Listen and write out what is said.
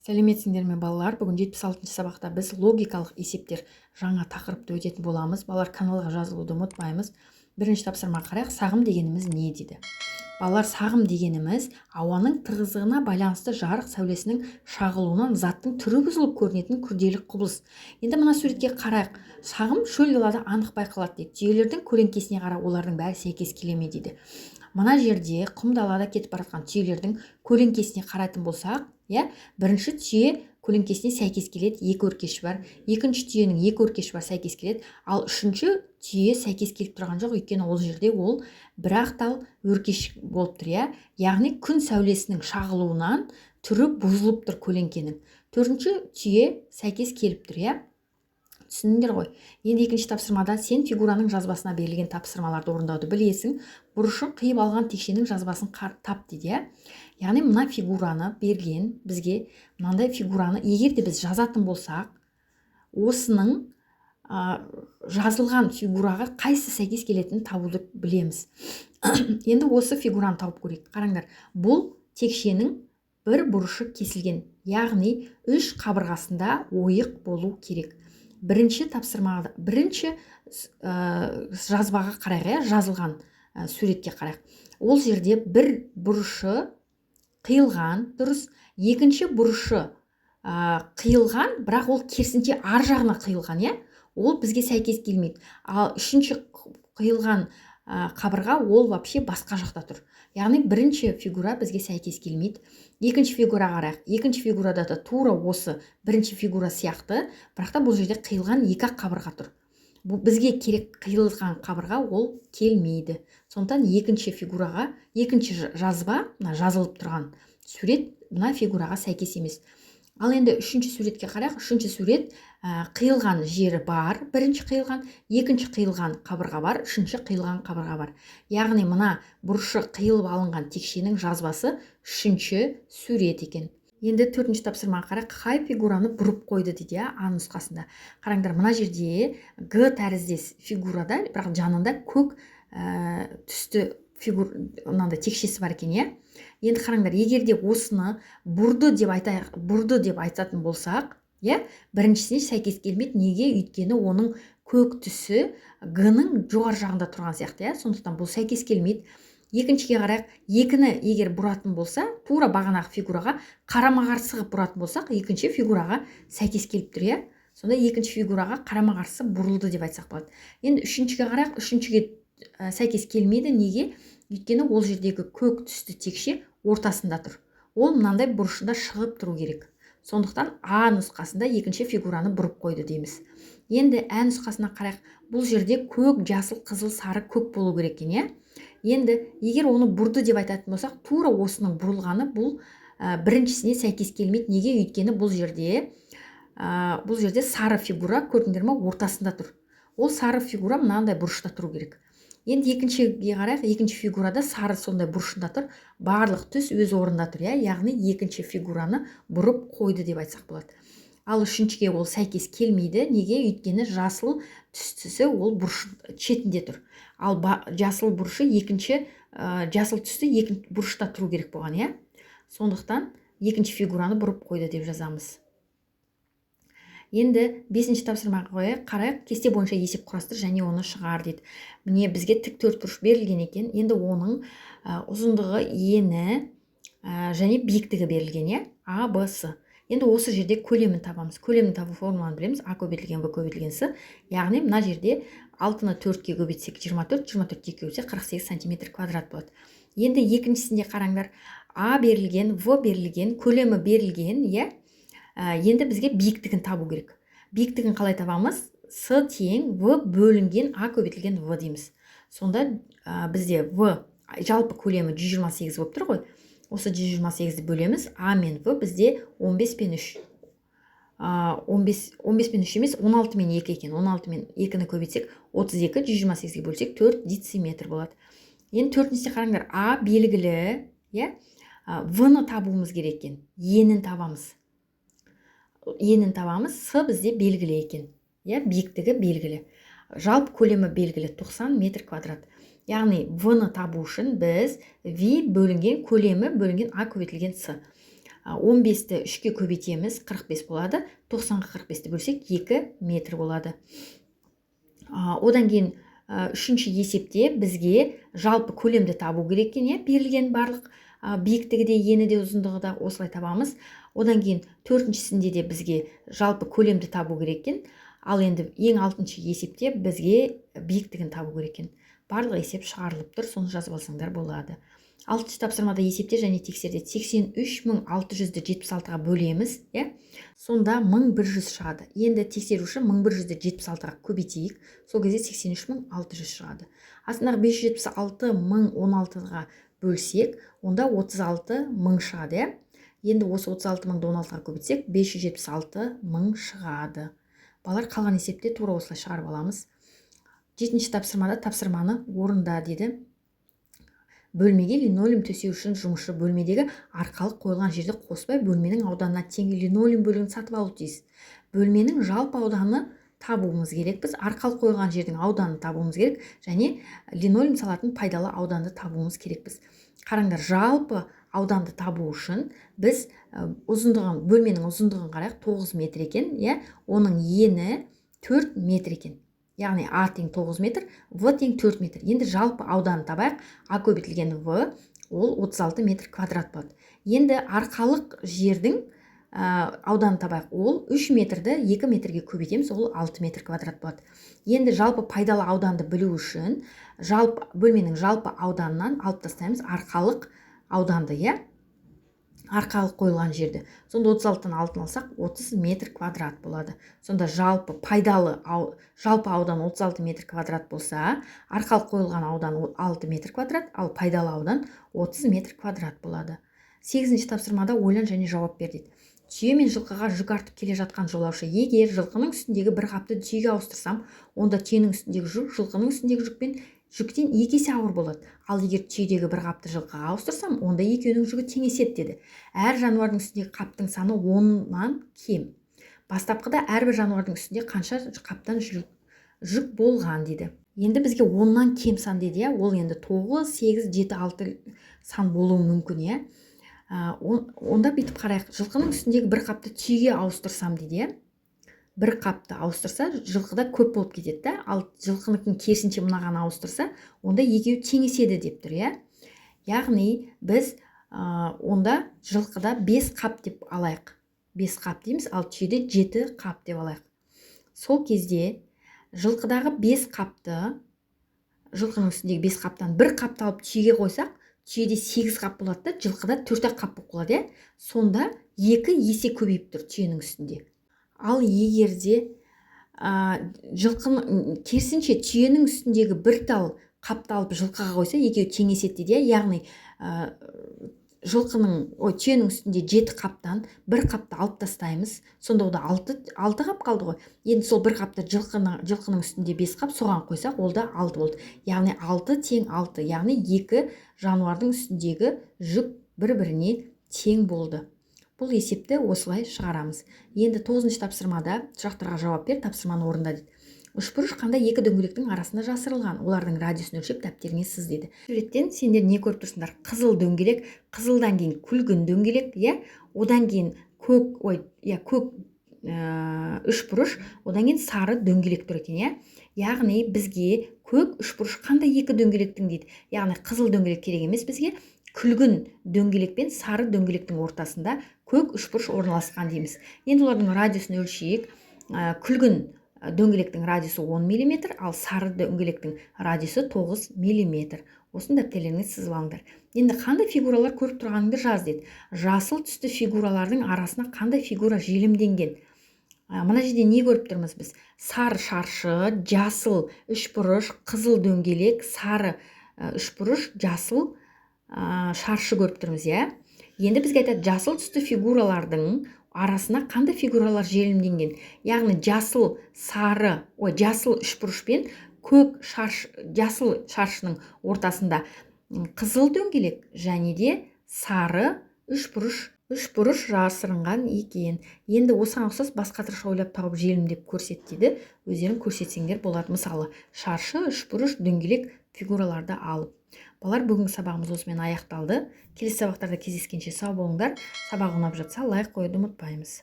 Сәлеметсіңдер ме балалар? Бүгін 76-шы сабақта біз логикалық есептер жаңа тақырыпты өтетін боламыз. Балалар, каналға жазылуды ұмытпаймыз. Бірінші тапсырма қарайық. Сағым дегеніміз не дейді? Балалар, сағым дегеніміз ауаның тығыздығына байланысты жарық сәулесінің шағылуынан заттың түрі бұзылып көрінетін күрделі құбылыс. Енді мына суретке қарайық. Сағым шөл далада анық байқалады дейді. Түйелердің көлеңкесіне қара, олардың бәрі сәйкес келе ме дейді. Мына жерде құм далада кетіп бара жатқан түйелердің көлеңкесіне қарайтын болсақ, бірінші түйе көлеңкесіне сәйкес келеді, екі өркеші бар. Екінші түйенің екі өркеші бар, сәйкес келеді. Ал үшінші түйе сәйкес келіп тұрған жоқ, өйткені ол жерде ол бір-ақ тал өркеш болып тұр, яғни күн сәулесінің шағылуынан түрі бұзылып тұр көлеңкенің. Төртінші түйе сәйкес келіп тұр, түсіндіңдер ғой. Енді екінші тапсырмада сен фигураның жазбасына берілген тапсырмаларды орындауды білесің. Бұрышын қиып алған текшенің жазбасын тап дейді. Яғни мына фигураны берген бізге, мынандай фигураны егер де біз жазатын болсақ, осының жазылған фигураға қайсы сәйкес келетінін табуды білеміз. Енді осы фигураны тауып көрейік. Қараңдар, бұл текшенің бір бұрышы кесілген, яғни үш қабырғасында ойық болу керек. Бірінші тапсырмада, бірінші жазбаға қарайық, жазылған суретке қарайық. Ол жерде бір бұрышы қиылған, дұрыс. Екінші бұрышы қиылған, бірақ ол керісінше ар жағына қиылған, ол бізге сәйкес келмейді. Ал үшінші қиылған қабырға ол вообще басқа жақта тұр. Яғни бірінші фигура бізге сәйкес келмейді. Екінші фигура қарайық. Екінші фигурада да тура осы бірінші фигура сияқты, бірақ та бұл жерде қиылған екі қабырға тұр. Бізге керек қиылған қабырға ол келмейді. Сондықтан екінші фигураға, екінші жазба, жазылып тұрған сурет мына фигураға сәйкес емес. Ал енді үшінші суретке қарайық. Үшінші сурет қиылған жері бар, бірінші қиылған, екінші қиылған қабырға бар, үшінші қиылған қабырға бар. Яғни мына бұрышы қиылып алынған текшенің жазбасы үшінші сурет екен. Енді төртінші тапсырмаға қарайық. Қай фигураны бұрып қойды дейді, А нұсқасында. Қараңдар, мына жерде Г тәріздес фигурада, бірақ жанында көк түсті текшесі бар екен, Енді қараңдар, егер де осыны бұрды деп айтатын болсақ, біріншісіне сәйкес келмейді. Неге? Өйткені оның көк түсі Г-ның жоғар жағында тұрған сияқты, сондықтан бұл сәйкес келмейді. Екіншіге қарайық. Екіні егер бұратын болса, тура бағанағы фигураға қарама-қарсы ғып бұратын болсақ, екінші фигураға сәйкес келіп тұр, Сонда екінші фигураға қарама-қарсы бұрылды деп айтсақ болады. Енді үшіншіге қарайық. Үшіншіге сәйкес келмейді. Неге? Өйткені ол жердегі көк түсті текше ортасында тұр. Ол мынандай бұрышында шығып тұру керек. Сондықтан А нұсқасында екінші фигураны бұрып қойды дейміз. Енді Ә нұсқасына қарайық. Бұл жерде көк, жасыл, қызыл, сары, көк болу керек екен, Енді егер оны бұрды деп айтатын болсақ, тура осының бұрылғаны бұл біріншісіне сәйкес келмейді. Неге? Өйткені бұл жерде сары фигура, көрдіңдер ме, ортасында тұр. Ол сары фигура мынандай бұрышта тұру керек. Енді екіншіге қарайық. Екінші фигурада сары сондай бұрышында тұр. Барлық түс өз орнында тұр, яғни екінші фигураны бұрып қойды деп айтсақ болады. Ал үшіншіге ол сәйкес келмейді. Неге? Өйткені жасыл түстісі ол бұрыш шетінде тұр. Ал жасыл бұрышы жасыл түсті екінші бұрышта тұру керек болған, Сондықтан екінші фигураны бұрып қойды деп жазамыз. Енді бесінші тапсырмаға қарайық. Кесте бойынша есеп құрастыр және оны шығар дейді. Міне бізге тік төртбұрыш берілген екен. Енді оның ұзындығы, ені және биіктігі берілген, А, Б, С. Енді осы жерде көлемін табамыз. Көлемін табу формуланы білеміз. А көбейтілген В көбейтілген С. Яғни мына жерде 6-ны 4-ке көбейтсек 24, 24-ке көбейтсек 48 см квадрат болады. Енді екіншісінде қараңдар. А берілген, В берілген, көлемі берілген, Енді бізге биіктігін табу керек. Биіктігін қалай табамыз? С тең В бөлінген А көбейтілген В дейміз. Сонда бізде В жалпы көлемі 128 болып тұр ғой. Осы 128-ді бөлеміз. А мен В бізде 15 пен 3. 15 пен 3 емес, 16 мен 2 екен. 16 мен 2-ні көбейтсек 32, 128-ге бөлсек 4 дециметр болады. Енді төртіншісіне қараңдар. А белгілі, В-ны табуымыз керек екен. Енін табамыз. С бізде белгілі екен. Биіктігі белгілі. Жалпы көлемі белгілі 90 метр квадрат. Яғни В-ны табу үшін біз V бөлінген көлемі бөлінген А көбейтілген С. 15-ті 3-ке көбейтеміз, 45 болады. 90-ға 45-ті бөлсек 2 метр болады. Одан кейін үшінші есепте бізге жалпы көлемді табу керек екен, берілген барлық биіктігі де, ені де, ұзындығы да, осылай табамыз. Одан кейін төртіншісінде де бізге жалпы көлемді табу керек екен. Ал енді ең алтыншы есепте бізге биіктігін табу керек екен. Барлық есеп шығарылып тұр, соны жазып алсаңдар болады. Алтыншы тапсырмада есепте және тексерде 83.600-ді 76-ға бөлеміз, сонда 1100 шығады. Енді тексеруші 1100-ді 76-ға көбейтейік, сол кезде 83.600 шығады. Астындағы 576.016-ға бөлсек, онда 36.000 шығады. Енді осы 36.000-ді 16-ға көбейтсек, 576.000 шығады. Балар, қалған есепте тура осылай шығарып аламыз. Жетінші тапсырмада тапсырманы орында деді. Бөлмеге линолеум төсеу үшін жұмысшы бөлмедегі арқалық қойылған жерді қоспай бөлменің ауданына тең линолеум бөлігін сатып алу тиіс. Бөлменің жалпы ауданы табуымыз керек. Біз арқалық қойылған жердің ауданын табуымыз керек және линолеум салатын пайдалы ауданды табуымыз керекпіз. Қараңдар, жалпы ауданды табу үшін біз бөлменің ұзындығын қарайық, 9 метр екен, оның ені 4 метр екен. Яғни А тең 9 метр, В тең 4 метр. Енді жалпы ауданын табайық. А көбейтілген В, ол 36 метр квадрат болады. Енді арқалық жердің ауданын табайық. Ол 3 метрді 2 метрге көбейтеміз, ол 6 метр квадрат болады. Енді жалпы пайдалы ауданды білу үшін бөлменің жалпы ауданынан алып тастаймыз арқалық ауданды, арқалық қойылған жерді. Сонда 36-тан 6-ны алсақ, 30 метр квадрат болады. Сонда жалпы аудан 36 метр квадрат болса, арқалық қойылған аудан 6 метр квадрат, ал пайдалы аудан 30 метр квадрат болады. 8-ші тапсырмада ойлан және жауап бер дейді. Түйе мен жылқыға жүк артып келе жатқан жолаушы, егер жылқының үстіндегі бір қапты түйеге ауыстырсам, онда түйенің үстіндегі жүк жылқының үстіндегі жүктен 2 есе ауыр болады. Ал егер түйедегі бір қапты жылқыға ауыстырсам, онда екеуінің жүгі теңеседі деді. Әр жануардың үстіндегі қаптың саны 10-нан кем. Бастапқыда әрбір жануардың үстінде қанша қаптан жүк болған дейді. Енді бізге 10-нан кем сан деді, ол енді 9, 8, 7, 6 сан болуы мүмкін. Онда бүйтіп қарайық, жылқының үстіндегі бір қапты түйеге ауыстырсам дейді. Бір қапты ауыстырса, жылқыда көп болып кетеді, ал жылқыныкін керісінше мынаған ауыстырса, онда екеуі теңеседі деп тұр. Яғни біз онда жылқыда 5 қап деп алайық. 5 қап дейміз, ал түйеде 7 қап деп алайық. Сол кезде жылқыдағы 5 қапты, жылқының үстіндегі 5 қаптан бір қапты алып түйеге қойсақ, түйеде 8 қап болады, жылқыда 4 қап болып қалады. Сонда 2 есе көбейіп тұр түйенің үстінде. Ал егерде керісінше түйенің үстіндегі бір тал қапты алып жылқыға қойса, екеуі теңеседі дейді. Яғни түйенің үстінде 7 қаптан бір қапты алып тастаймыз. Сонда ода 6 қап қалды ғой. Енді сол бір қапты жылқының үстінде 5 қап соған қойсақ, ол да 6 болды. Яғни 6 тең 6. Яғни 2 жануардың үстіндегі жүк бір-біріне тең болды. Бұл есепті осылай шығарамыз. Енді 9-ші тапсырмада сұрақтарға жауап бер, тапсырманы орында дейді. Үшбұрыш қандай екі дөңгелектің арасында жасырылған? Олардың радиусын өлшеп дәптеріңе сыз дейді. Суреттен сендер не көріп тұрсыңдар? Қызыл дөңгелек, қызылдан кейін күлгін дөңгелек, одан кейін көк үшбұрыш, одан кейін сары дөңгелек тұр екен, Яғни бізге көк үшбұрыш қандай екі дөңгелектің дейді. Яғни қызыл дөңгелек керек емес бізге. Күлгін дөңгелек пен сары дөңгелектің ортасында көк үшбұрыш орналасқан дейміз. Енді олардың радиусын өлшейік. Күлгін дөңгелектің радиусы 10 мм, ал сары дөңгелектің радиусы 9 мм. Осыны дәптерлеріңе сызып алыңдар. Енді қандай фигуралар көріп тұрғаныңды жаз дейді. Жасыл түсті фигуралардың арасына қандай фигура желімденген? Мына жерде не көріп тұрмыз біз? Сары шаршы, жасыл үшбұрыш, қызыл дөңгелек, сары үшбұрыш, жасыл шаршы көріп тұрмыз, Енді бізге айтады, жасыл түсті фигуралардың арасына қандай фигуралар желімденген? Яғни жасыл үшбұрыш пен көк жасыл шаршының ортасында қызыл дөңгелек және де сары үшбұрыш жасырынған екен. Енді осыған ұқсас басқа тырша ойлап тауып желімдеп көрсет дейді. Өздерің көрсетсеңдер болады. Мысалы, шаршы, үшбұрыш, дөңгелек, фигураларды алып. Балалар, бүгінгі сабағымыз осымен аяқталды. Келесі сабақтарда кездескенше сау болыңдар. Сабақ ұнап жатса лайк қоюды ұмытпаймыз.